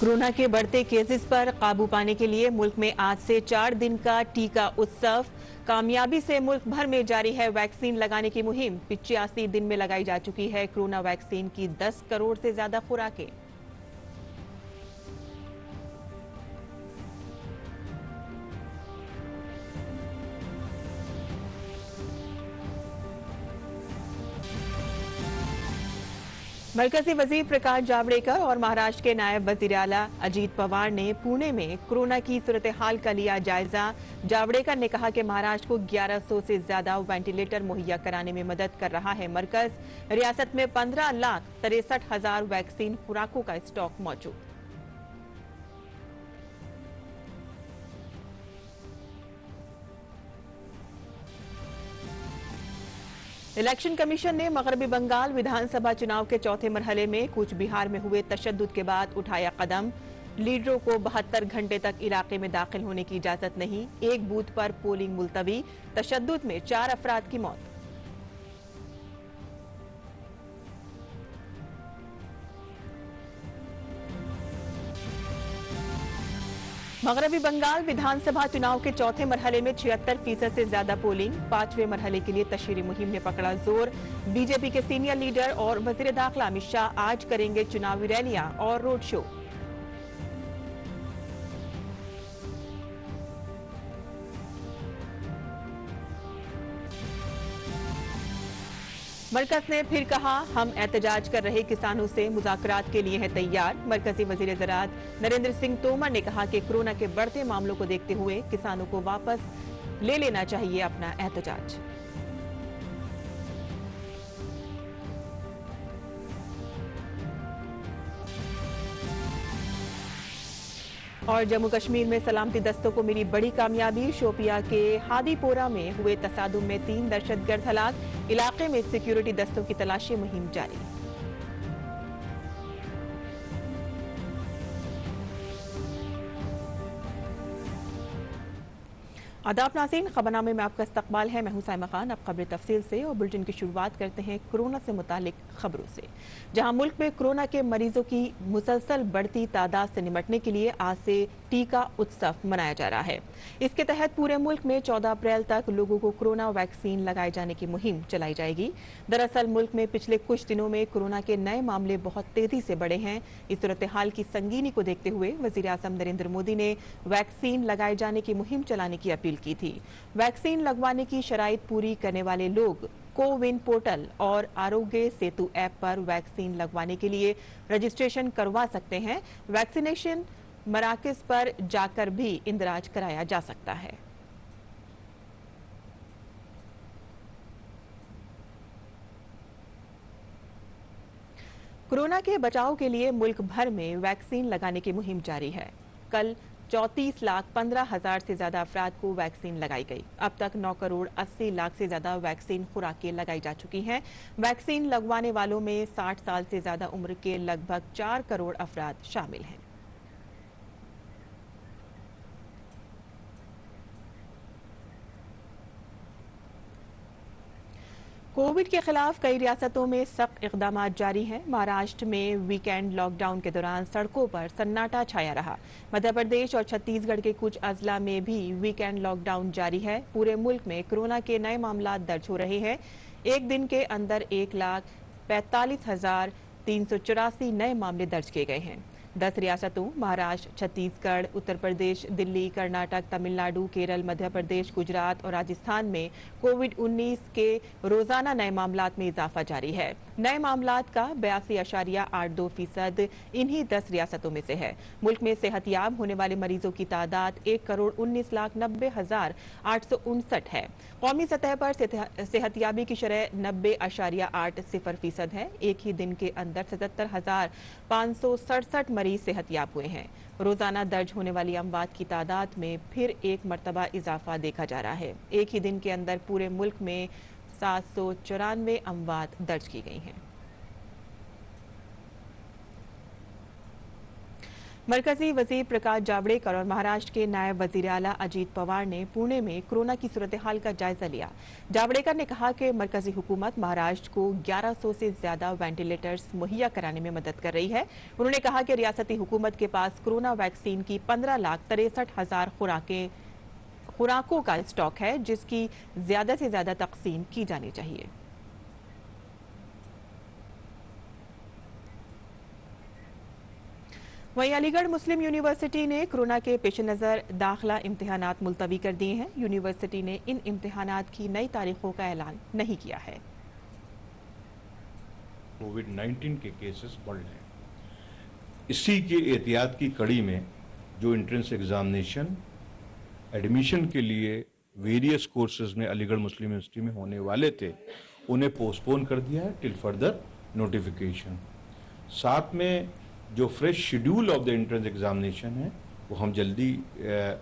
Corona के बढ़ते cases पर काबू पाने के लिए मुल्क में आज से 4 दिन का टीका उत्सव। कामयाबी से मुल्क भर में जारी है वैक्सीन लगाने की मुहिम। 85 दिन में लगाई जा चुकी है कोरोना वैक्सीन की 10 करोड़ से ज्यादा खुराकें। मरकजी वजीर प्रकाश जावड़ेकर और महाराष्ट्र के नायब वजीर आला अजीत पवार ने पुणे में कोरोना की सूरत हाल का लिया जायजा। जावड़ेकर ने कहा कि महाराष्ट्र को 1100 से ज्यादा वेंटिलेटर मुहैया कराने में मदद कर रहा है मरकज। रियासत में 15,63,000 वैक्सीन खुराकों का स्टॉक मौजूद। इलेक्शन कमीशन ने मगरबी बंगाल विधानसभा चुनाव के चौथे मरहले में कूच बिहार में हुए तशद्दुद के बाद उठाया कदम। लीडरों को 72 घंटे तक इलाके में दाखिल होने की इजाजत नहीं। एक बूथ पर पोलिंग मुलतवी। तशद्दुद में 4 अफराद की मौत। मगरबी बंगाल विधानसभा चुनाव के चौथे मरहले में 76% से ज्यादा पोलिंग। 5वें मरहले के लिए तशहीरी मुहिम ने पकड़ा जोर। बीजेपी के सीनियर लीडर और वजीर दाखिला अमित शाह आज करेंगे चुनावी रैलियां और रोड शो। मरकज ने फिर कहा, हम एहतजाज कर रहे किसानों से मुज़ाकरात के लिए हैं तैयार। मरकजी वजीर ज़राअत नरेंद्र सिंह तोमर ने कहा कि कोरोना के बढ़ते मामलों को देखते हुए किसानों को वापस ले लेना चाहिए अपना एहतजाज। और जम्मू कश्मीर में सलामती दस्तों को मिली बड़ी कामयाबी। शोपिया के हादीपोरा में हुए तसादुम में 3 दहशतगर्द हलाक। इलाके में सिक्योरिटी दस्तों की तलाशी मुहिम जारी। आदाब नाज़रीन, खबरनामे में आपका इस्तकबाल है। मैं हूं साइमा खान। अब खबरें तफसील से और बुलेटिन की शुरुआत करते हैं कोरोना से मुतालिक खबरों से, जहां मुल्क में कोरोना के मरीजों की मुसलसल बढ़ती तादाद से निपटने के लिए आज से टीका उत्सव मनाया जा रहा है। इसके तहत पूरे मुल्क में 14 अप्रैल तक लोगों को कोरोना वैक्सीन लगाए जाने की मुहिम चलाई जाएगी। दरअसल मुल्क में पिछले कुछ दिनों में कोरोना के नए मामले बहुत तेजी से बढ़े हैं। इस सूरत हाल की संगीनी को देखते हुए वजीर आज़म नरेंद्र मोदी ने वैक्सीन लगाए जाने की मुहिम चलाने की अपील की थी। वैक्सीन लगवाने की शराइत पूरी करने वाले लोग कोविन पोर्टल और आरोग्य सेतु ऐप पर वैक्सीन लगवाने के लिए रजिस्ट्रेशन करवा सकते हैं। वैक्सीनेशन मराकज पर जाकर भी इंदराज कराया जा सकता है। कोरोना के बचाव के लिए मुल्क भर में वैक्सीन लगाने की मुहिम जारी है। कल 34,15,000 से ज्यादा अफराद को वैक्सीन लगाई गई। अब तक 9 करोड़ 80 लाख से ज्यादा वैक्सीन खुराकें लगाई जा चुकी हैं। वैक्सीन लगवाने वालों में 60 साल से ज्यादा उम्र के लगभग 4 करोड़ अफराद शामिल हैं। कोविड के खिलाफ कई रियासतों में सख्त इकदाम जारी हैं। महाराष्ट्र में वीकेंड लॉकडाउन के दौरान सड़कों पर सन्नाटा छाया रहा। मध्य प्रदेश और छत्तीसगढ़ के कुछ अजला में भी वीकेंड लॉकडाउन जारी है। पूरे मुल्क में कोरोना के नए मामला दर्ज हो रहे हैं। एक दिन के अंदर 1,45,384 नए मामले दर्ज किए गए हैं। 10 रियासतों महाराष्ट्र, छत्तीसगढ़, उत्तर प्रदेश, दिल्ली, कर्नाटक, तमिलनाडु, केरल, मध्य प्रदेश, गुजरात और राजस्थान में कोविड-19 के रोजाना नए मामलात में इजाफा जारी है। नए मामलात का 82.82% इन्हीं 10 रियासतों में से है। मुल्क में सेहतयाब होने वाले मरीजों की तादाद 1,19,90,859 है। कौमी सतह पर सेहतयाबी की शरह 90.80% है। एक ही दिन के अंदर 77,567 मरीज सेहतयाब हुए हैं। रोजाना दर्ज होने वाली अमवात की तादाद में फिर एक मरतबा इजाफा देखा जा रहा है। एक ही दिन के अंदर पूरे मुल्क में 794 अमवात दर्ज की गई हैं। मरकजी वजीर प्रकाश जावड़ेकर और महाराष्ट्र के नायब वजीर आला अजीत पवार ने पुणे में कोरोना की सूरत हाल का जायजा लिया। जावड़ेकर ने कहा कि मरकजी हुकूमत महाराष्ट्र को 1100 से ज्यादा वेंटिलेटर्स मुहैया कराने में मदद कर रही है। उन्होंने कहा कि रियासती हुकूमत के पास कोरोना वैक्सीन की 15,63,000 खुराकों का स्टॉक है, जिसकी ज्यादा से ज्यादा तकसीम की जानी चाहिए। वहीं अलीगढ़ मुस्लिम यूनिवर्सिटी ने कोरोना के पेश नज़र दाखिला इम्तिहानात मुलतवी कर दिए हैं। यूनिवर्सिटी ने इन इम्तिहानात की नई तारीखों का ऐलान नहीं किया है। कोविड-19 के केसेस बढ़ रहे हैं। इसी के एहतियात की कड़ी में जो एंट्रेंस एग्जामिनेशन एडमिशन के लिए वेरियस कोर्सेज में अलीगढ़ मुस्लिम यूनिवर्सिटी में होने वाले थे, उन्हें पोस्टपोन कर दिया है टिल फर्दर नोटिफिकेशन। साथ में जो fresh schedule of the entrance examination है वो हम जल्दी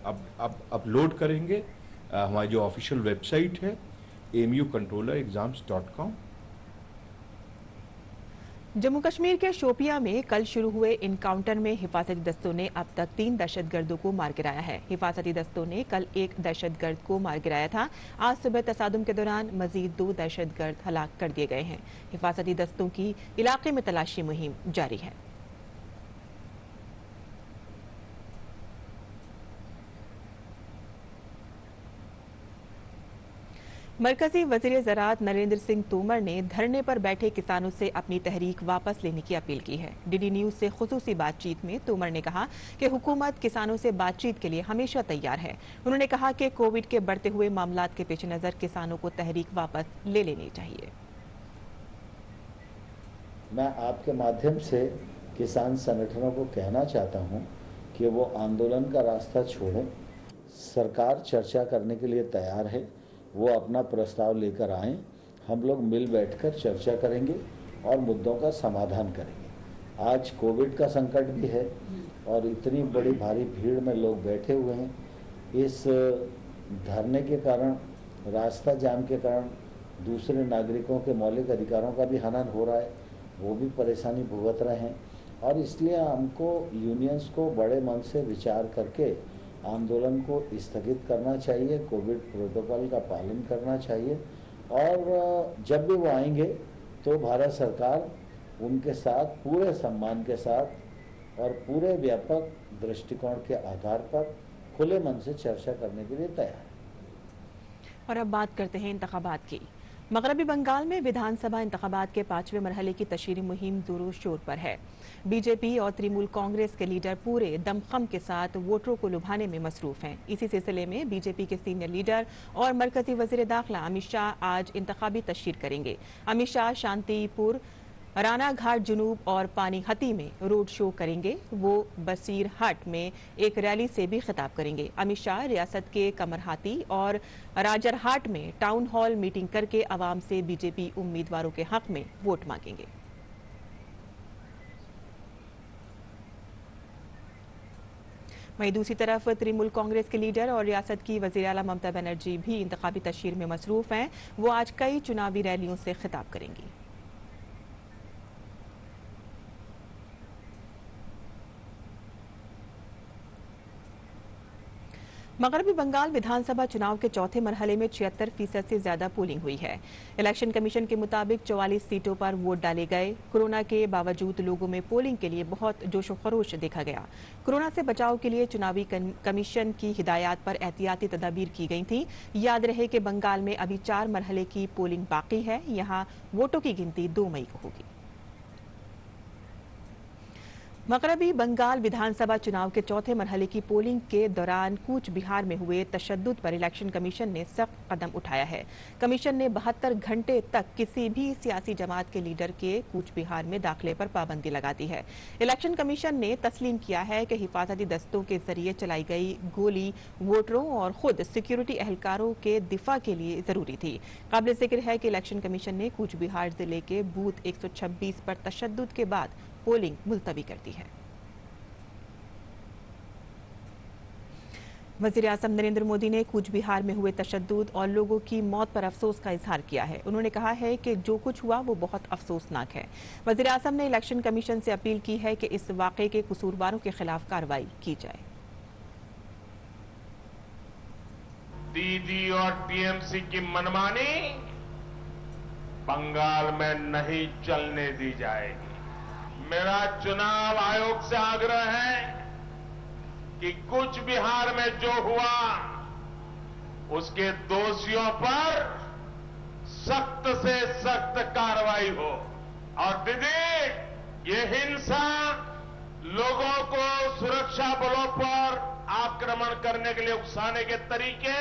अब अपलोड करेंगे। हमारी जो ऑफिशियल वेबसाइट है amucontrollerexams.com। जम्मू कश्मीर के शोपियां में कल शुरू हुए इनकाउंटर में हिफाजती दस्तों ने अब तक 3 दहशतगर्दों को मार गिराया है। हिफाजती दस्तों ने कल एक दहशतगर्द को मार गिराया था। आज सुबह तसादुम के दौरान मजीद 2 दहशतगर्द हलाक कर दिए गए हैं। हिफाजती दस्तों की इलाके में तलाशी मुहिम जारी है। मरकजी वजीर ज़राअत नरेंद्र सिंह तोमर ने धरने पर बैठे किसानों से अपनी तहरीक वापस लेने की अपील की है। डीडी न्यूज से खुसूसी बातचीत में तोमर ने कहा कि हुकूमत किसानों से बातचीत के लिए हमेशा तैयार है। उन्होंने कहा कि कोविड के बढ़ते हुए मामलात के पेश नज़र किसानों को तहरीक वापस ले लेनी चाहिए। मैं आपके माध्यम से किसान संगठनों को कहना चाहता हूं कि वो आंदोलन का रास्ता छोड़ें। सरकार चर्चा करने के लिए तैयार है, वो अपना प्रस्ताव लेकर आएं। हम लोग मिल बैठकर चर्चा करेंगे और मुद्दों का समाधान करेंगे। आज कोविड का संकट भी है और इतनी बड़ी भारी भीड़ में लोग बैठे हुए हैं। इस धरने के कारण, रास्ता जाम के कारण दूसरे नागरिकों के मौलिक अधिकारों का भी हनन हो रहा है, वो भी परेशानी भुगत रहे हैं। और इसलिए हमको यूनियंस को बड़े मन से विचार करके आंदोलन को स्थगित करना चाहिए, कोविड प्रोटोकॉल का पालन करना चाहिए और जब भी वो आएंगे तो भारत सरकार उनके साथ पूरे सम्मान के साथ और पूरे व्यापक दृष्टिकोण के आधार पर खुले मन से चर्चा करने के लिए तैयार है। और अब बात करते हैं इंतखाबात की। मगरबी बंगाल में विधानसभा इंतखाबात के 5वें मरहले की तशहीरी मुहिम जोरों शोर पर है। बीजेपी और तृणमूल कांग्रेस के लीडर पूरे दमखम के साथ वोटरों को लुभाने में मसरूफ हैं। इसी सिलसिले में बीजेपी के सीनियर लीडर और मरकजी वजीर दाखिला अमित शाह आज इंतखाबी तशहीर करेंगे। अमित शाह शांतिपुर, राना घाट जुनूब और पानीहती में रोड शो करेंगे। वो बसीरहाट में एक रैली से भी खिताब करेंगे। अमित शाह रियासत के कमरहाती और राजरहाट में टाउन हॉल मीटिंग करके आवाम से बीजेपी उम्मीदवारों के हक में वोट मांगेंगे। वहीं दूसरी तरफ तृणमूल कांग्रेस के लीडर और रियासत की वजीर आला ममता बनर्जी भी इंतखाबी तशहीर में मसरूफ हैं। वो आज कई चुनावी रैलियों से खिताब करेंगी। मगरबी बंगाल विधानसभा चुनाव के चौथे मरहले में 76% से ज्यादा पोलिंग हुई है। इलेक्शन कमीशन के मुताबिक 44 सीटों पर वोट डाले गए। कोरोना के बावजूद लोगों में पोलिंग के लिए बहुत जोशो खरोश देखा गया। कोरोना से बचाव के लिए चुनावी कमीशन की हिदायत पर एहतियाती तदाबीर की गई थी। याद रहे कि बंगाल में अभी 4 मरहले की पोलिंग बाकी है। यहाँ वोटों की गिनती 2 मई को होगी। मगरबी बंगाल विधानसभा चुनाव के चौथे मरहले की पोलिंग के दौरान कूच बिहार में हुए तशद्दुद पर इलेक्शन कमीशन ने सख्त कदम उठाया है। कमीशन ने 72 घंटे तक किसी भी सियासी जमात के लीडर के कूच बिहार में दाखिले पर पाबंदी लगा दी है। इलेक्शन कमीशन ने तस्लीम किया है कि हिफाजती दस्तों के जरिए चलाई गई गोली वोटरों और खुद सिक्योरिटी एहलकारों के दिफा के लिए जरूरी थी। काबिल जिक्र है कि इलेक्शन कमीशन ने कूच बिहार जिले के बूथ 126 पर तशद्दुद के बाद पोलिंग मुलतवी कर दी है। वज़ीर-ए-आज़म नरेंद्र मोदी ने कूच बिहार में हुए तशद्दुद और लोगों की मौत पर अफसोस का इजहार किया है। उन्होंने कहा है कि जो कुछ हुआ वो बहुत अफसोसनाक है। वज़ीर-ए-आज़म ने इलेक्शन कमीशन से अपील की है कि इस वाक़े के कसूरवारों के खिलाफ कार्रवाई की जाए। दीदी और टीएमसी की मनमानी बंगाल में नहीं चलने दी जाएगी। मेरा चुनाव आयोग से आग्रह है कि कूच बिहार में जो हुआ उसके दोषियों पर सख्त से सख्त कार्रवाई हो। और दीदी, ये हिंसा लोगों को सुरक्षा बलों पर आक्रमण करने के लिए उकसाने के तरीके,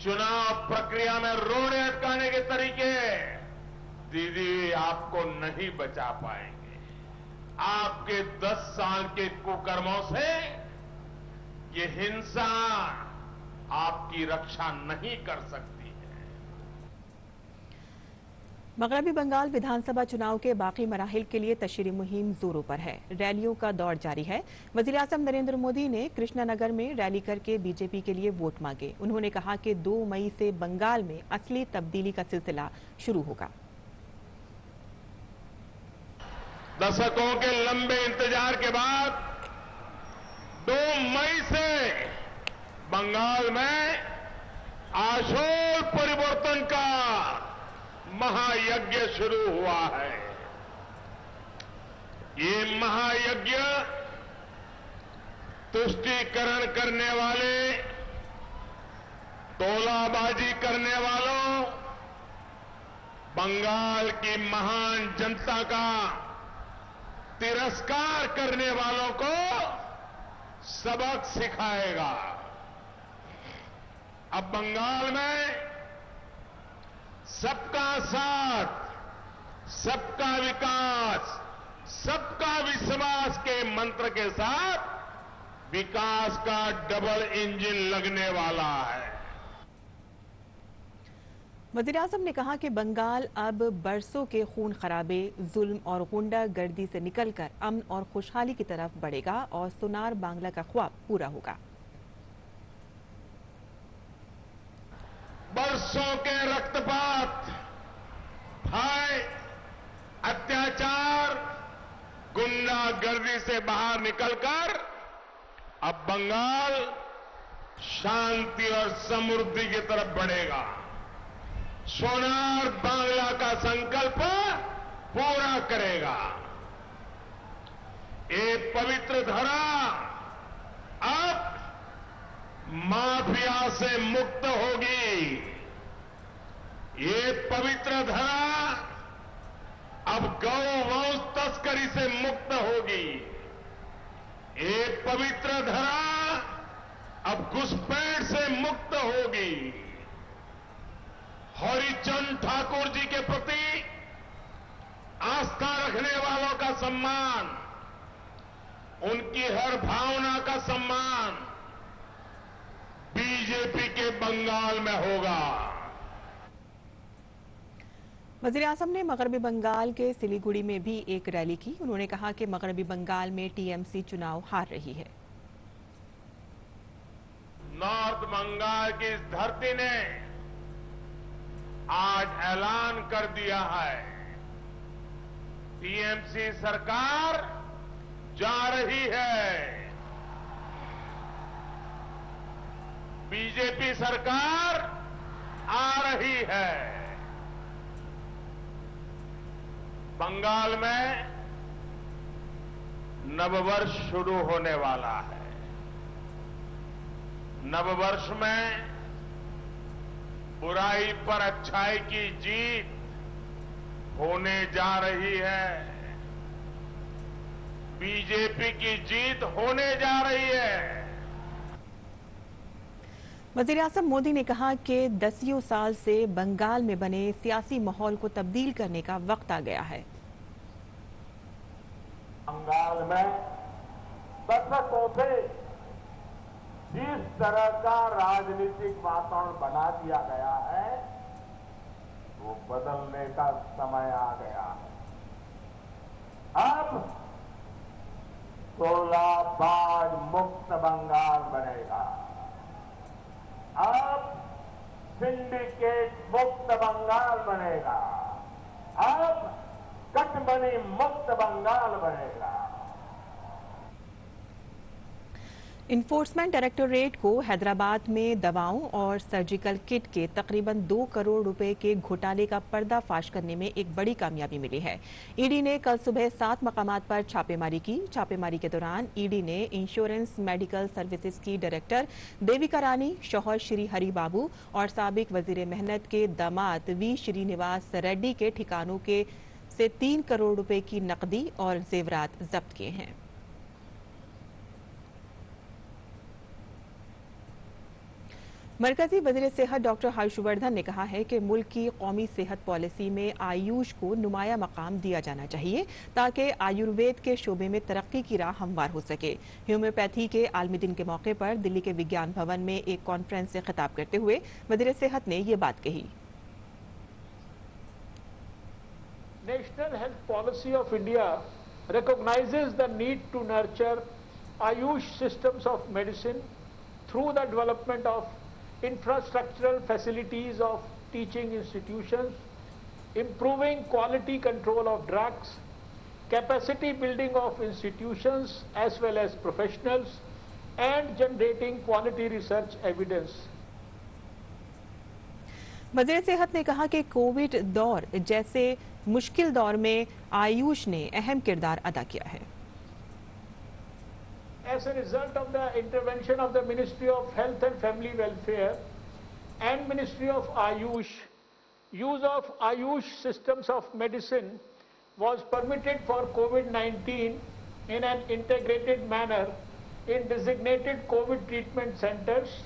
चुनाव प्रक्रिया में रोड़े अटकाने के तरीके दीदी आपको नहीं बचा पाएंगे। आपके 10 साल के कुकर्मों से ये हिंसा आपकी रक्षा नहीं कर सकती है। मगरबी बंगाल विधानसभा चुनाव के बाकी मराहिल के लिए तशरीह मुहिम जोरों पर है। रैलियों का दौर जारी है। वज़ीर-ए-आज़म नरेंद्र मोदी ने कृष्णानगर में रैली करके बीजेपी के लिए वोट मांगे। उन्होंने कहा कि 2 मई से बंगाल में असली तब्दीली का सिलसिला शुरू होगा। दशकों के लंबे इंतजार के बाद 2 मई से बंगाल में आशोल परिवर्तन का महायज्ञ शुरू हुआ है। ये महायज्ञ तुष्टीकरण करने वाले, तोलाबाजी करने वालों, बंगाल की महान जनता का तिरस्कार करने वालों को सबक सिखाएगा। अब बंगाल में सबका साथ, सबका विकास, सबका विश्वास के मंत्र के साथ विकास का डबल इंजन लगने वाला है। वज़ीर-ए-आज़म ने कहा कि बंगाल अब बरसों के खून खराबे, जुल्म और गुंडागर्दी से निकलकर अमन और खुशहाली की तरफ बढ़ेगा और सुनार बांग्ला का ख्वाब पूरा होगा। बरसों के रक्तपात, भय, अत्याचार, गुंडागर्दी से बाहर निकलकर अब बंगाल शांति और समृद्धि की तरफ बढ़ेगा। सोनार बांग्ला का संकल्प पूरा करेगा। ये पवित्र धरा अब माफिया से मुक्त होगी। ये पवित्र धरा अब गौ-वंश तस्करी से मुक्त होगी। ये पवित्र धरा अब घुसपैठ से मुक्त होगी। हरिचंद ठाकुर जी के प्रति आस्था रखने वालों का सम्मान, उनकी हर भावना का सम्मान बीजेपी के बंगाल में होगा। वज़ीर-ए-आज़म ने मगरबी बंगाल के सिलीगुड़ी में भी एक रैली की। उन्होंने कहा कि मगरबी बंगाल में टीएमसी चुनाव हार रही है। नॉर्थ बंगाल की इस धरती ने आज ऐलान कर दिया है, टीएमसी सरकार जा रही है, बीजेपी सरकार आ रही है। बंगाल में नववर्ष शुरू होने वाला है। नववर्ष में बुराई पर अच्छाई की जीत होने जा रही है। बीजेपी की जीत होने जा रही है। वज़ीर-ए-आज़म मोदी ने कहा कि 10 साल से बंगाल में बने सियासी माहौल को तब्दील करने का वक्त आ गया है। बंगाल में दशकों से जिस तरह का राजनीतिक वातावरण बना दिया गया है, वो बदलने का समय आ गया है। अब कोला बाढ़ मुक्त बंगाल बनेगा। अब सिंडिकेट मुक्त बंगाल बनेगा। अब कटमनी मुक्त बंगाल बनेगा। इन्फोर्समेंट डायरेक्टोरेट को हैदराबाद में दवाओं और सर्जिकल किट के तकरीबन 2 करोड़ रुपए के घोटाले का पर्दाफाश करने में एक बड़ी कामयाबी मिली है। ईडी ने कल सुबह 7 मकामात पर छापेमारी की। छापेमारी के दौरान ईडी ने इंश्योरेंस मेडिकल सर्विसेज की डायरेक्टर देविका रानी, शौहर श्री हरि बाबू और साबिक वजीर मेहनत के दामाद वी श्रीनिवास रेड्डी के ठिकानों के से 3 करोड़ रुपए की नकदी और जेवरात जब्त किए हैं। मरकजी वजीर सेहत डॉक्टर हर्षवर्धन ने कहा है कि मुल्क की कौमी सेहत पॉलिसी में आयुष को नुमाया मकाम दिया जाना चाहिए ताकि आयुर्वेद के शोबे में तरक्की की राह हमवार हो सके। होम्योपैथी के आलमी दिन के मौके पर दिल्ली के विज्ञान भवन में एक कॉन्फ्रेंस से खिताब करते हुए वजीर सेहत ने ये बात कही। National Health Policy of India recognizes the need to nurture Ayush systems of medicine through the development of infrastructural facilities of teaching institutions, improving quality control of drugs, capacity building of institutions as well as professionals, and generating quality research evidence. वजीर सेहत ने कहा कि Covid दौर जैसे मुश्किल दौर में आयुष ने अहम किरदार अदा किया है। As a result of the intervention of the Ministry of Health and Family Welfare and Ministry of Ayush, use of Ayush systems of medicine was permitted for COVID-19 in an integrated manner in designated COVID treatment centers,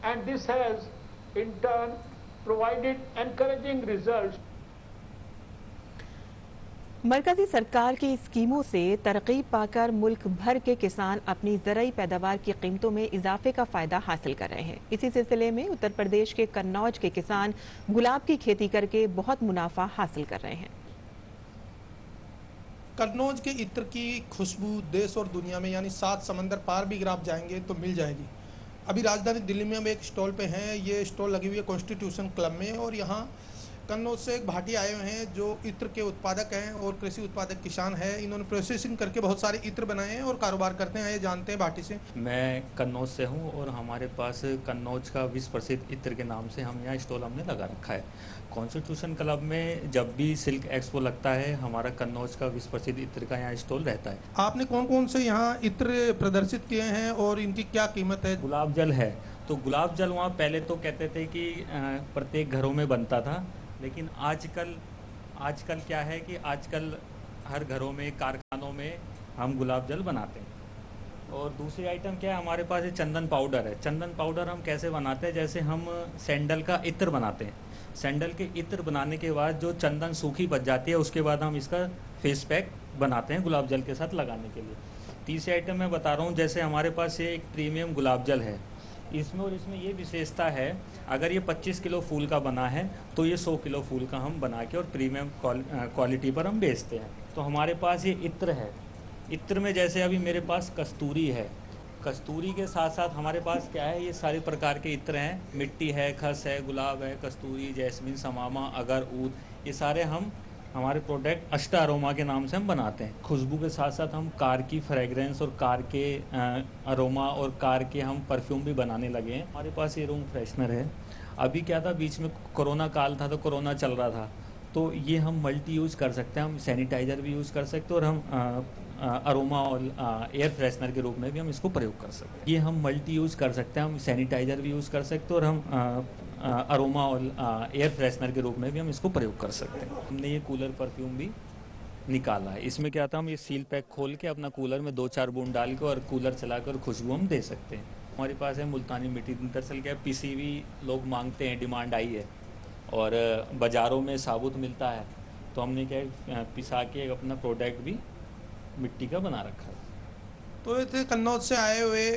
and this has in turn provided encouraging results. मरकजी सरकार की स्कीमों से तरकीब पाकर मुल्क भर के किसान अपनी ज़राई पैदावार की कीमतों में इजाफे का फायदा हासिल कर रहे हैं। इसी सिलसिले में उत्तर प्रदेश के कन्नौज के किसान गुलाब की खेती करके बहुत मुनाफा हासिल कर रहे हैं। कन्नौज के इत्र की खुशबू देश और दुनिया में यानी 7 समंदर पार भी अगर आप जाएंगे तो मिल जाएगी। अभी राजधानी दिल्ली में हम एक स्टॉल पे हैं। ये स्टॉल लगी हुई है कॉन्स्टिट्यूशन क्लब में, और यहाँ कन्नौज से एक भाटी आए हुए हैं जो इत्र के उत्पादक हैं और कृषि उत्पादक किसान है। इन्होंने प्रोसेसिंग करके बहुत सारे इत्र बनाए हैं और कारोबार करते हैं। ये जानते हैं भाटी से। मैं कन्नौज से हूँ और हमारे पास कन्नौज का विश्व प्रसिद्ध इत्र के नाम से हम यहाँ स्टॉल हमने लगा रखा है। कॉन्स्टिट्यूशन क्लब में जब भी सिल्क एक्सपो लगता है हमारा कन्नौज का विश्व प्रसिद्ध इत्र का यहाँ स्टॉल रहता है। आपने कौन कौन से यहाँ इत्र प्रदर्शित किए हैं और इनकी क्या कीमत है? गुलाब जल है, तो गुलाब जल वहाँ पहले तो कहते थे कि प्रत्येक घरों में बनता था, लेकिन आजकल क्या है कि आजकल हर घरों में कारखानों में हम गुलाब जल बनाते हैं। और दूसरी आइटम क्या है, हमारे पास ये चंदन पाउडर है। चंदन पाउडर हम कैसे बनाते हैं, जैसे हम सैंडल का इत्र बनाते हैं। सैंडल के इत्र बनाने के बाद जो चंदन सूखी बच जाती है उसके बाद हम इसका फेस पैक बनाते हैं गुलाब जल के साथ लगाने के लिए। तीसरी आइटम मैं बता रहा हूँ, जैसे हमारे पास ये एक प्रीमियम गुलाब जल है। इसमें ये विशेषता है, अगर ये 25 किलो फूल का बना है तो ये 100 किलो फूल का हम बना के और प्रीमियम क्वालिटी पर हम बेचते हैं। तो हमारे पास ये इत्र है। इत्र में जैसे अभी मेरे पास कस्तूरी है, कस्तूरी के साथ साथ हमारे पास क्या है, ये सारे प्रकार के इत्र हैं। मिट्टी है, खस है, गुलाब है, कस्तूरी, जैस्मिन, समामा, अगर, ऊद, ये सारे हम हमारे प्रोडक्ट अष्टा अरोमा के नाम से हम बनाते हैं। खुशबू के साथ साथ हम कार की फ्रेगरेंस और कार के अरोमा और कार के हम परफ्यूम भी बनाने लगे हैं। हमारे पास ये रूम फ्रेशनर है। अभी क्या था, बीच में कोरोना काल था तो कोरोना चल रहा था, तो ये हम मल्टी यूज़ कर सकते हैं। हम सैनिटाइज़र भी यूज़ कर सकते हैं और हम अरोमा और एयर फ्रेशनर के रूप में भी हम इसको प्रयोग कर सकते हैं। ये हम मल्टी यूज़ कर सकते हैं। हम सैनिटाइज़र भी यूज़ कर सकते हैं और हम अरोमा और एयर फ्रेशनर के रूप में भी हम इसको प्रयोग कर सकते हैं। हमने ये कूलर परफ्यूम भी निकाला है। इसमें क्या था, हम ये सील पैक खोल के अपना कूलर में 2-4 बूंद डाल के और कूलर चलाकर खुशबू हम दे सकते हैं। हमारे पास है मुल्तानी मिट्टी। दरअसल क्या पीसीवी लोग मांगते हैं, डिमांड आई है और बाज़ारों में साबुत मिलता है, तो हमने क्या पिसा के अपना प्रोडक्ट भी मिट्टी का बना रखा है। तो ये थे कन्नौज से आए हुए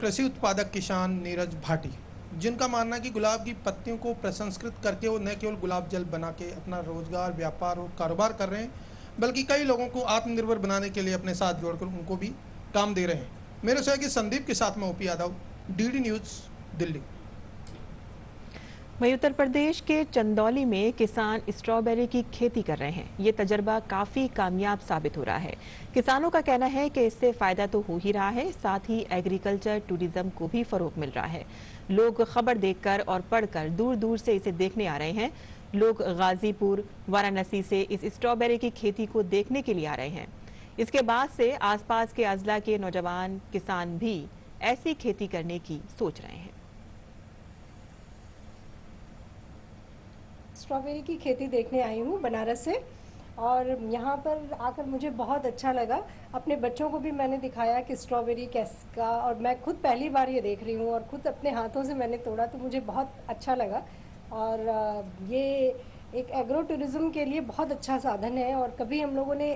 कृषि उत्पादक किसान नीरज भाटी, जिनका मानना है कि गुलाब की पत्तियों को प्रसंस्कृत करके वो न केवल गुलाब जल बना के अपना रोजगार, व्यापार और कारोबार कर रहे हैं, बल्कि कई लोगों को आत्मनिर्भर बनाने के लिए अपने साथ जोड़कर उनको भी काम दे रहे हैं। मेरे सहयोगी संदीप के साथ में OP Yadav, DD news, Delhi. वहीं उत्तर प्रदेश के चंदौली में किसान स्ट्रॉबेरी की खेती कर रहे हैं। ये तजर्बा काफी कामयाब साबित हो रहा है। किसानों का कहना है कि इससे फायदा तो हो ही रहा है, साथ ही एग्रीकल्चर टूरिज्म को भी फरोग मिल रहा है। लोग खबर देखकर और पढ़कर दूर दूर से इसे देखने आ रहे हैं। लोग गाजीपुर, वाराणसी से इस स्ट्रॉबेरी की खेती को देखने के लिए आ रहे हैं। इसके बाद से आसपास के अजला के नौजवान किसान भी ऐसी खेती करने की सोच रहे हैं। स्ट्रॉबेरी की खेती देखने आई हूँ बनारस से, और यहाँ पर आकर मुझे बहुत अच्छा लगा। अपने बच्चों को भी मैंने दिखाया कि स्ट्रॉबेरी कैसा, और मैं खुद पहली बार ये देख रही हूँ और खुद अपने हाथों से मैंने तोड़ा, तो मुझे बहुत अच्छा लगा। और ये एक एग्रो टूरिज्म के लिए बहुत अच्छा साधन है, और कभी हम लोगों ने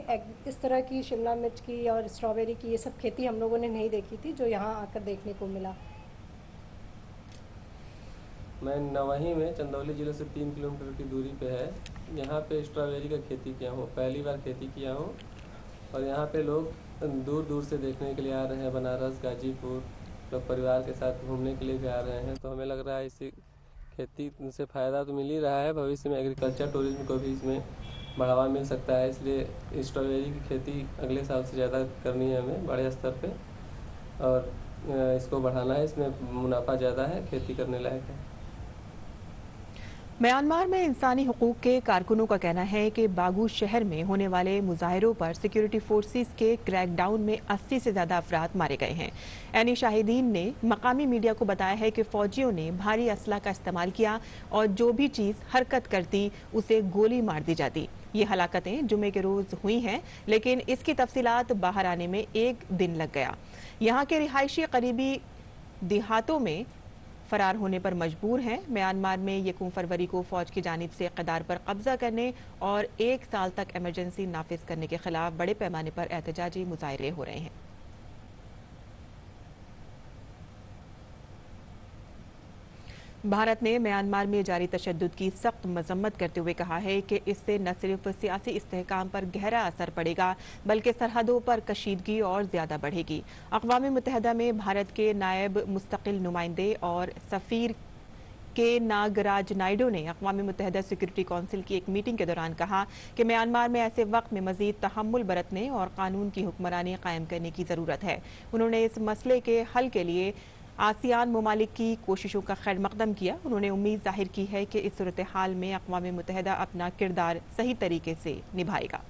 इस तरह की शिमला मिर्च की और स्ट्रॉबेरी की ये सब खेती हम लोगों ने नहीं देखी थी, जो यहाँ आकर देखने को मिला। मैं नवही में चंदौली ज़िले से 3 किलोमीटर की दूरी पे है, यहाँ पे स्ट्रॉबेरी का खेती किया हूँ, पहली बार खेती किया हूँ। और यहाँ पे लोग दूर दूर से देखने के लिए आ रहे हैं, बनारस, गाजीपुर, लोग परिवार के साथ घूमने के लिए भी आ रहे हैं। तो हमें लग रहा है इसी खेती से फ़ायदा तो मिल ही रहा है, भविष्य में एग्रीकल्चर टूरिज्म को भी इसमें बढ़ावा मिल सकता है। इसलिए स्ट्रॉबेरी की खेती अगले साल से ज़्यादा करनी है हमें, बड़े स्तर पे, और इसको बढ़ाना है। इसमें मुनाफा ज़्यादा है, खेती करने लायक है। म्यांमार में इंसानी हुकूक के कारकुनों का कहना है कि बागू शहर में होने वाले मुजाहिरों पर सिक्योरिटी फोर्सेस के क्रैकडाउन में 80 से ज्यादा अफराद मारे गए हैं। एनी शाहिदीन ने मकामी मीडिया को बताया है कि फौजियों ने भारी असला का इस्तेमाल किया और जो भी चीज हरकत करती उसे गोली मार दी जाती। ये हलाकतें जुमे के रोज हुई हैं, लेकिन इसकी तफसीलात बाहर आने में 1 दिन लग गया। यहाँ के रिहायशी करीबी देहातों में फरार होने पर मजबूर हैं। म्यांमार में 1 फरवरी को फौज की जानिब से इक़्तिदार पर कब्जा करने और 1 साल तक इमरजेंसी नाफिज करने के खिलाफ बड़े पैमाने पर एहतजाजी मुजाहरे हो रहे हैं। भारत ने म्यांमार में जारी तशद्दुद की सख्त मजम्मत करते हुए कहा है कि इससे न सिर्फ सियासी इस्तेहकाम पर गहरा असर पड़ेगा, बल्कि सरहदों पर कशीदगी और ज्यादा बढ़ेगी। अक़वाम मुत्तहिदा में भारत के नायब मुस्तकिल नुमाइंदे और सफ़ीर के नागराज नायडू ने अक़वाम मुत्तहिदा सिक्योरिटी काउंसिल की एक मीटिंग के दौरान कहा कि म्यांमार में ऐसे वक्त में मजीद तहम्मुल बरतने और कानून की हुक्मरानी कायम करने की ज़रूरत है। उन्होंने इस मसले के हल के लिए आसियान ममालिक की कोशिशों का खैर मकदम किया। उन्होंने उम्मीद जाहिर की है कि इस सूरत हाल में अक़वाम मुत्तहिदा अपना किरदार सही तरीके से निभाएगा।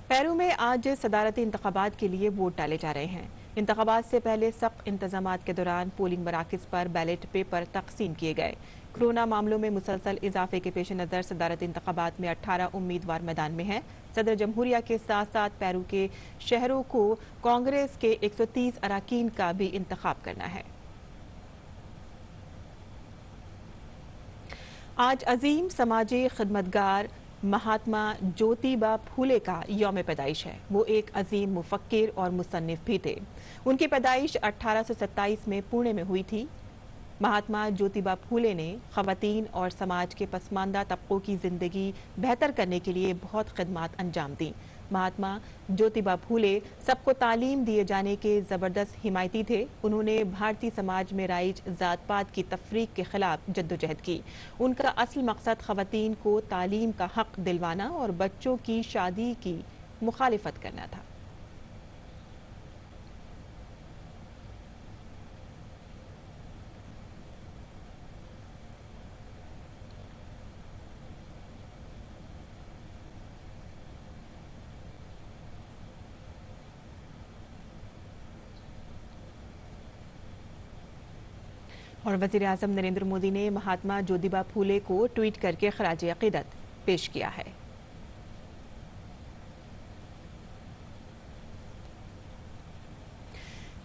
पेरू में आज सदारती इंतखाबात के लिए वोट डाले जा रहे हैं। इंतखाबात से पहले सख्त इंतजामात के दौरान पोलिंग मराकज़ पर बैलेट पेपर तकसीम किए गए। कोरोना मामलों में मुसलसल इजाफे के पेश नज़र सदारती इंतखाबात में 18 उम्मीदवार मैदान में हैं। सदर जमहूरिया के साथ साथ पेरू के शहरों को कांग्रेस के 130 अराकीन का भी इंतखाब करना है। आज अजीम समाजी खिदमतगार महात्मा ज्योतिबा फूले का यौम पैदाइश है। वो एक अजीम मुफक्किर और मुसन्निफ भी थे। उनकी पैदाइश 1827 में पुणे में हुई थी। महात्मा ज्योतिबा फूले ने ख़वातीन और समाज के पसमानदा तबकों की ज़िंदगी बेहतर करने के लिए बहुत खिदमत अंजाम दी। महात्मा ज्योतिबा फूले सबको तालीम दिए जाने के ज़बरदस्त हिमायती थे। उन्होंने भारतीय समाज में राइज ज़ात पात की तफरीक के खिलाफ जद्दोजहद की। उनका असल मकसद ख़वातीन को तालीम का हक दिलवाना और बच्चों की शादी की मुखालिफत करना था। और वज़ीर-ए-आज़म नरेंद्र मोदी ने महात्मा ज्योतिबा फूले को ट्वीट करके खराज अक़ीदत पेश किया है।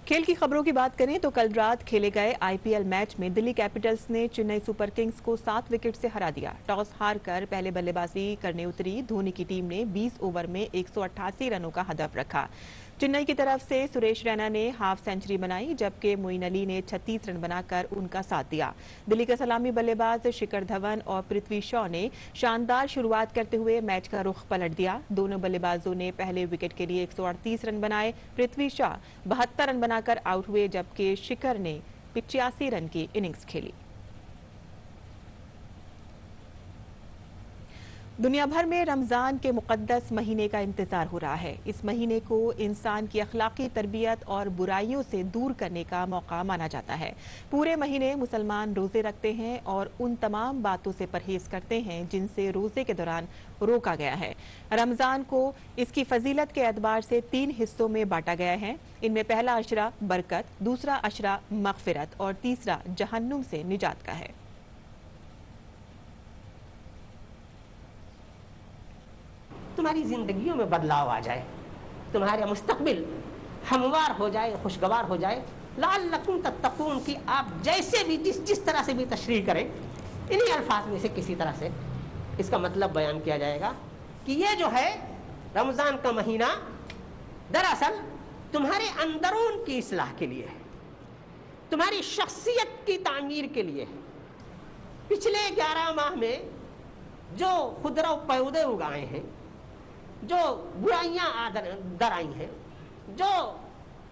खेल की खबरों की बात करें तो कल रात खेले गए आईपीएल मैच में दिल्ली कैपिटल्स ने चेन्नई सुपर किंग्स को 7 विकेट से हरा दिया। टॉस हारकर पहले बल्लेबाजी करने उतरी धोनी की टीम ने 20 ओवर में 188 रनों का हदफ रखा। चेन्नई की तरफ से सुरेश रैना ने हाफ सेंचुरी बनाई, जबकि मोइन अली ने 36 रन बनाकर उनका साथ दिया। दिल्ली के सलामी बल्लेबाज शिखर धवन और पृथ्वी शॉ ने शानदार शुरुआत करते हुए मैच का रुख पलट दिया। दोनों बल्लेबाजों ने पहले विकेट के लिए 138 रन बनाए। पृथ्वी शॉ 72 रन बनाकर आउट हुए, जबकि शिखर ने 85 रन की इनिंग्स खेली। दुनिया भर में रमजान के मुकद्दस महीने का इंतजार हो रहा है। इस महीने को इंसान की अखलाकी तरबियत और बुराइयों से दूर करने का मौका माना जाता है। पूरे महीने मुसलमान रोजे रखते हैं और उन तमाम बातों से परहेज करते हैं जिनसे रोजे के दौरान रोका गया है। रमजान को इसकी फजीलत के एतबार से 3 हिस्सों में बांटा गया है। इनमें पहला अशरा बरकत, दूसरा अशरा मगफिरत और तीसरा जहन्नुम से निजात का है। तुम्हारी जिंदगियों में बदलाव आ जाए, तुम्हारे मुस्तकबिल हमवार हो जाए, खुशगवार हो जाए। लअल्लकुम तत्तकून की आप जैसे भी जिस तरह से भी तशरीह करें, इन्हीं अल्फाज में से किसी तरह से इसका मतलब बयान किया जाएगा कि ये जो है रमज़ान का महीना दरअसल तुम्हारे अंदरून की इस्लाह के लिए है, तुम्हारी शख्सियत की तामीर के लिए है। पिछले 11 माह में जो खुदरा पौधे उगाए हैं, जो बुराइयां दर आई हैं, जो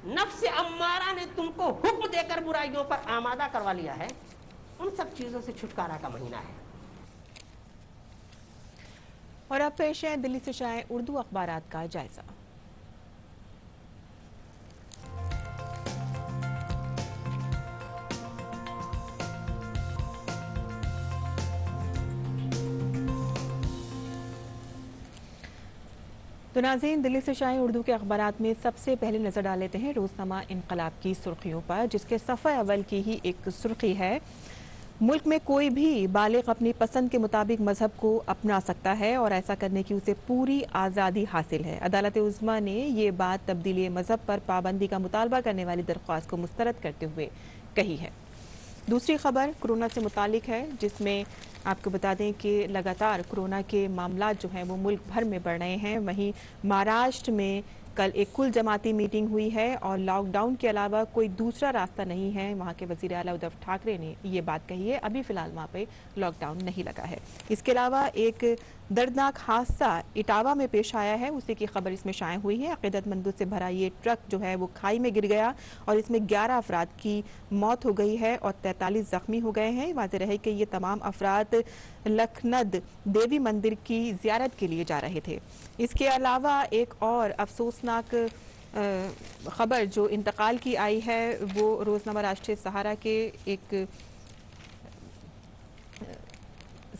नफ्स अम्मारा ने तुमको हुक्म देकर बुराइयों पर आमादा करवा लिया है, उन सब चीजों से छुटकारा का महीना है। और अब पेश है दिल्ली से शाये उर्दू अखबारात का जायजा। तो नाज़रीन, दिल्ली से शाये उर्दू के अखबारात में सबसे पहले नजर डाल लेते हैं रोजनामा इनकलाब की सुर्खियों पर, जिसके सफ़े अव्वल की ही एक सुर्खी है, मुल्क में कोई भी बालिग अपनी पसंद के मुताबिक मजहब को अपना सकता है और ऐसा करने की उसे पूरी आज़ादी हासिल है। अदालत उज़्मा ने ये बात तब्दीली मजहब पर पाबंदी का मुतालबा करने वाली दरख्वास्त को मुस्तरद करते हुए कही है। दूसरी खबर कोरोना से मुतालिक है, जिसमें आपको बता दें कि लगातार कोरोना के मामला जो हैं वो मुल्क भर में बढ़ रहे हैं। वहीं महाराष्ट्र में कल एक कुल जमाती मीटिंग हुई है और लॉकडाउन के अलावा कोई दूसरा रास्ता नहीं है। वहाँ के वज़ीर आला उद्धव ठाकरे ने ये बात कही है। अभी फ़िलहाल वहाँ पे लॉकडाउन नहीं लगा है। इसके अलावा एक दर्दनाक हादसा इटावा में पेश आया है, उसी की खबर इसमें शाये हुई है। अक़ीदतमंदों से भरा ये ट्रक जो है वो खाई में गिर गया और इसमें 11 अफराद की मौत हो गई है और 43 ज़ख्मी हो गए हैं। वाज़ेह रहे कि ये तमाम अफराद लखनद देवी मंदिर की ज़ियारत के लिए जा रहे थे। इसके अलावा एक और अफसोसनाक खबर जो इंतकाल की आई है वो रोज़नामा राष्ट्रीय सहारा के एक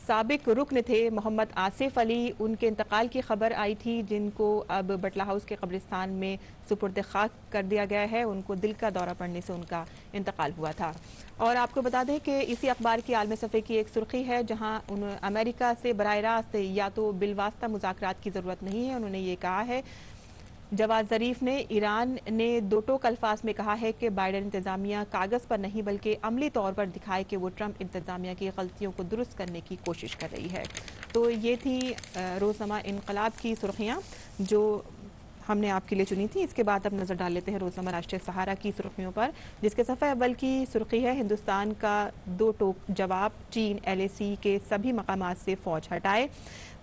साबिक रुकन थे मोहम्मद आसिफ अली, उनके इंतकाल की खबर आई थी, जिनको अब बटला हाउस के कब्रिस्तान में सुपुर्द खाक कर दिया गया है। उनको दिल का दौरा पड़ने से उनका इंतकाल हुआ था। और आपको बता दें कि इसी अखबार की आलमी सफ़े की एक सुर्खी है, जहां अमेरिका से बराह रास्त या तो बिलवास्ता मुज़ाकरात की ज़रूरत नहीं है। उन्होंने ये कहा है, जवाद ज़रीफ ने ईरान ने दो टोक अल्फाज में कहा है कि बाइडन इंतज़ामिया कागज़ पर नहीं बल्कि अमली तौर पर दिखाए कि वो ट्रंप इंतज़ामिया की गलतियों को दुरुस्त करने की कोशिश कर रही है। तो ये थी रोज़नामा इनकलाब की सुर्खियाँ जो हमने आपके लिए चुनी थी। इसके बाद अब नज़र डाल लेते हैं रोज़नामा राष्ट्रीय सहारा की सुर्खियों पर, जिसके सफ़े अव्वल की सुर्खी है, हिंदुस्तान का दो टोक जवाब, चीन LAC के सभी मकामात से फ़ौज हटाए।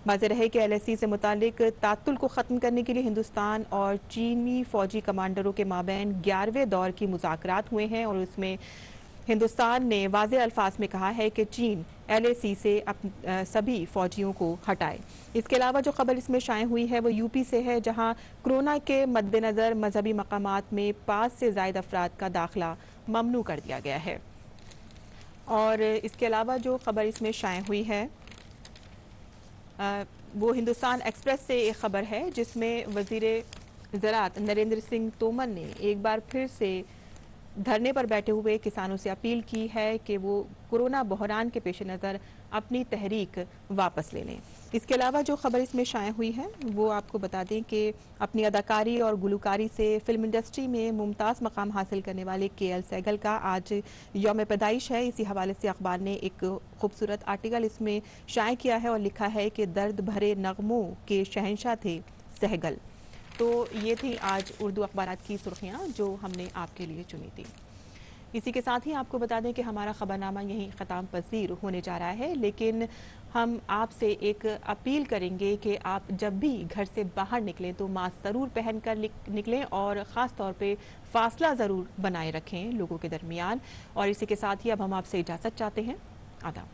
वाज़ेह रहे कि LAC से मुतालिक तातुल को ख़त्म करने के लिए हिंदुस्तान और चीनी फ़ौजी कमांडरों के माबैन 11वें दौर की मुज़ाकरात हुए हैं और उसमें हिंदुस्तान ने वाज़ेह अल्फाज में कहा है कि चीन LAC से सभी फ़ौजियों को हटाए। इसके अलावा जो खबर इसमें शाये हुई है वो यूपी से है, जहां कोरोना के मद्देनज़र मजहबी मकामात में 5 से ज़ायद अफराद का दाखिला ममनू कर दिया गया है। और इसके अलावा जो खबर इसमें शाये हुई है वो हिंदुस्तान एक्सप्रेस से एक खबर है, जिसमें वज़ीर ज़राअत नरेंद्र सिंह तोमर ने एक बार फिर से धरने पर बैठे हुए किसानों से अपील की है कि वो कोरोना बहरान के पेश नज़र अपनी तहरीक वापस ले लें। इसके अलावा जो खबर इसमें शाये हुई है वो आपको बता दें कि अपनी अदाकारी और गुलकारी से फिल्म इंडस्ट्री में मुमताज़ मकाम हासिल करने वाले KL सहगल का आज यौम पैदाइश है। इसी हवाले से अखबार ने एक खूबसूरत आर्टिकल इसमें शाये किया है और लिखा है कि दर्द भरे नगमों के शहंशाह थे सहगल। तो ये थी आज उर्दू अखबारात की सुर्खियां जो हमने आपके लिए चुनी थी। इसी के साथ ही आपको बता दें कि हमारा खबरनामा यहीं ख़त्म पसीर होने जा रहा है, लेकिन हम आपसे एक अपील करेंगे कि आप जब भी घर से बाहर निकलें तो मास्क ज़रूर पहन कर निकलें और ख़ास तौर पे फासला ज़रूर बनाए रखें लोगों के दरमियान। और इसी के साथ ही अब हम आपसे इजाज़त चाहते हैं। आदाब।